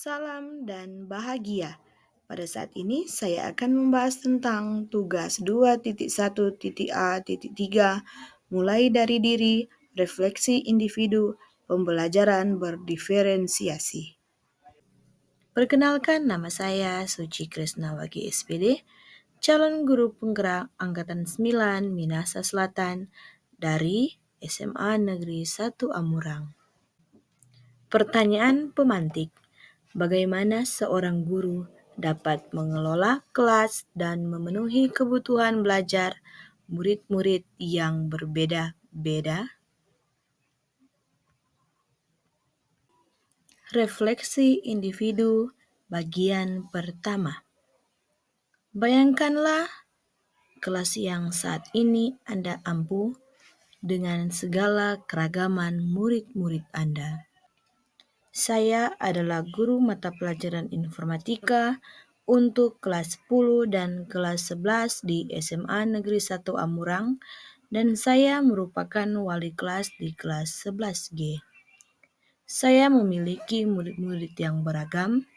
Salam dan bahagia. Pada saat ini saya akan membahas tentang tugas 2.1.a.3 mulai dari diri, refleksi individu, pembelajaran berdiferensiasi. Perkenalkan, nama saya Suci Krisnawati SPD, calon guru penggerak Angkatan 9 Minahasa Selatan dari SMA Negeri 1 Amurang. Pertanyaan pemantik. Bagaimana seorang guru dapat mengelola kelas dan memenuhi kebutuhan belajar murid-murid yang berbeda-beda? Refleksi individu bagian pertama. Bayangkanlah kelas yang saat ini Anda ampu dengan segala keragaman murid-murid Anda. Saya adalah guru mata pelajaran informatika untuk kelas 10 dan kelas 11 di SMA Negeri 1 Amurang dan saya merupakan wali kelas di kelas 11G. Saya memiliki murid-murid yang beragam,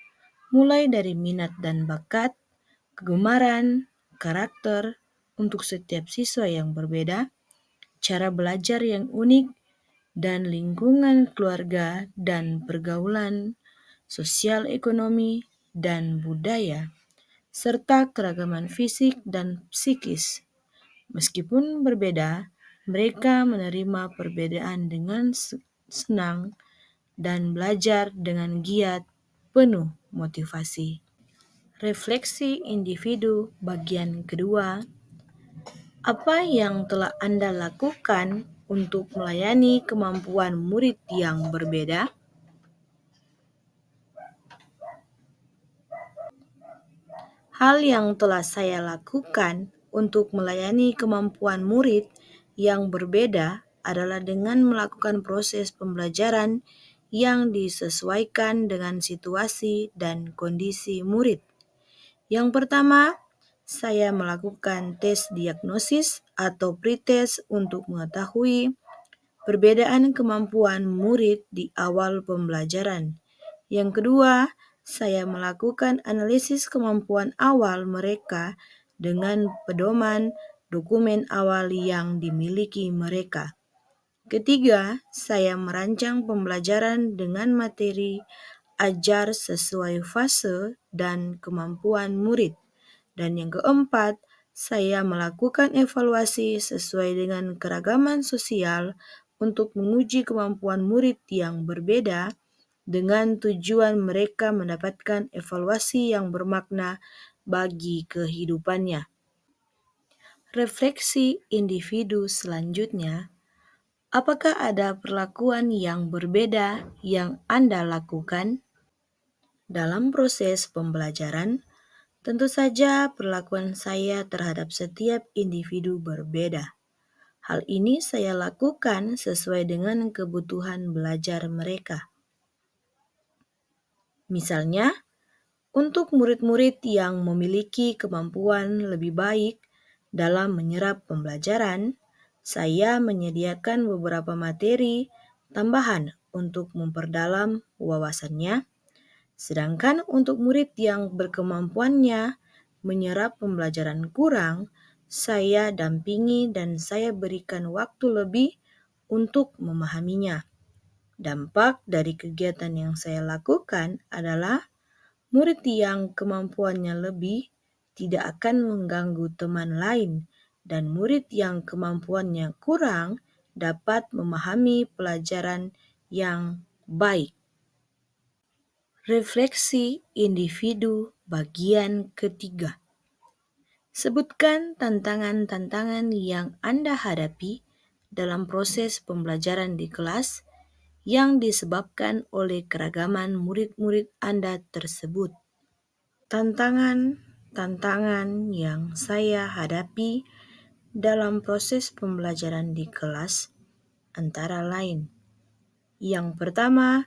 mulai dari minat dan bakat, kegemaran, karakter untuk setiap siswa yang berbeda, cara belajar yang unik, dan lingkungan keluarga dan pergaulan, sosial ekonomi, dan budaya, serta keragaman fisik dan psikis. Meskipun berbeda, mereka menerima perbedaan dengan senang dan belajar dengan giat penuh motivasi. Refleksi individu bagian kedua. Apa yang telah Anda lakukan untuk melayani kemampuan murid yang berbeda? Hal yang telah saya lakukan untuk melayani kemampuan murid yang berbeda adalah dengan melakukan proses pembelajaran yang disesuaikan dengan situasi dan kondisi murid. Yang pertama, saya melakukan tes diagnosis atau pretest untuk mengetahui perbedaan kemampuan murid di awal pembelajaran. Yang kedua, saya melakukan analisis kemampuan awal mereka dengan pedoman dokumen awal yang dimiliki mereka. Ketiga, saya merancang pembelajaran dengan materi ajar sesuai fase dan kemampuan murid. Dan yang keempat, saya melakukan evaluasi sesuai dengan keragaman sosial untuk menguji kemampuan murid yang berbeda dengan tujuan mereka mendapatkan evaluasi yang bermakna bagi kehidupannya. Refleksi individu selanjutnya. Apakah ada perlakuan yang berbeda yang Anda lakukan? Dalam proses pembelajaran, tentu saja perlakuan saya terhadap setiap individu berbeda. Hal ini saya lakukan sesuai dengan kebutuhan belajar mereka. Misalnya, untuk murid-murid yang memiliki kemampuan lebih baik dalam menyerap pembelajaran, saya menyediakan beberapa materi tambahan untuk memperdalam wawasannya. Sedangkan untuk murid yang berkemampuannya menyerap pembelajaran kurang, saya dampingi dan saya berikan waktu lebih untuk memahaminya. Dampak dari kegiatan yang saya lakukan adalah murid yang kemampuannya lebih tidak akan mengganggu teman lain dan murid yang kemampuannya kurang dapat memahami pelajaran yang baik. Refleksi individu bagian ketiga. Sebutkan tantangan-tantangan yang Anda hadapi dalam proses pembelajaran di kelas yang disebabkan oleh keragaman murid-murid Anda tersebut. Tantangan yang saya hadapi dalam proses pembelajaran di kelas antara lain. Yang pertama,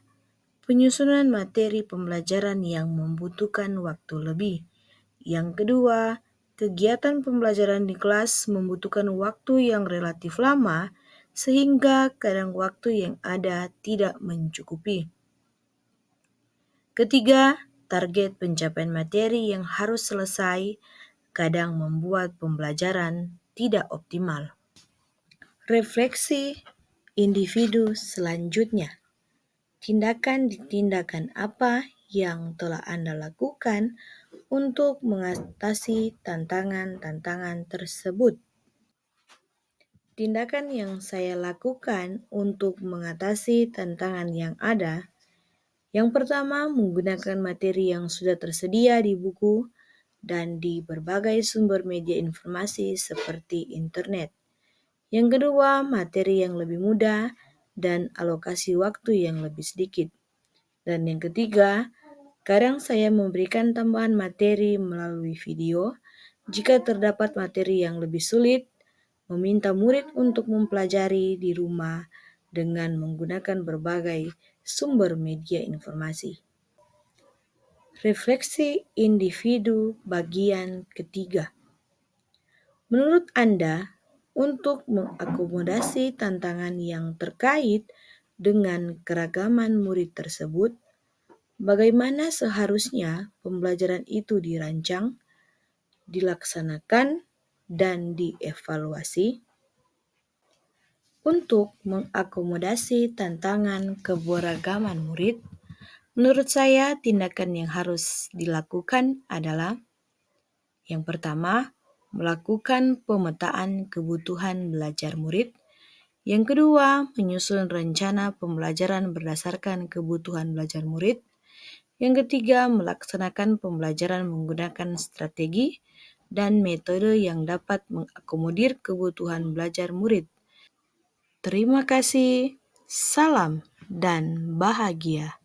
penyusunan materi pembelajaran yang membutuhkan waktu lebih. Yang kedua, kegiatan pembelajaran di kelas membutuhkan waktu yang relatif lama sehingga kadang waktu yang ada tidak mencukupi. Ketiga, target pencapaian materi yang harus selesai kadang membuat pembelajaran tidak optimal. Refleksi individu selanjutnya. Tindakan apa yang telah Anda lakukan untuk mengatasi tantangan-tantangan tersebut? Tindakan yang saya lakukan untuk mengatasi tantangan yang ada, yang pertama menggunakan materi yang sudah tersedia di buku dan di berbagai sumber media informasi seperti internet. Yang kedua, materi yang lebih mudah dan alokasi waktu yang lebih sedikit. Dan yang ketiga, kadang saya memberikan tambahan materi melalui video jika terdapat materi yang lebih sulit, meminta murid untuk mempelajari di rumah dengan menggunakan berbagai sumber media informasi. Refleksi individu bagian ketiga. Menurut Anda, untuk mengakomodasi tantangan yang terkait dengan keragaman murid tersebut, bagaimana seharusnya pembelajaran itu dirancang, dilaksanakan, dan dievaluasi? Untuk mengakomodasi tantangan keberagaman murid, menurut saya tindakan yang harus dilakukan adalah yang pertama, melakukan pemetaan kebutuhan belajar murid. Yang kedua, menyusun rencana pembelajaran berdasarkan kebutuhan belajar murid. Yang ketiga, melaksanakan pembelajaran menggunakan strategi dan metode yang dapat mengakomodir kebutuhan belajar murid. Terima kasih, salam, dan bahagia.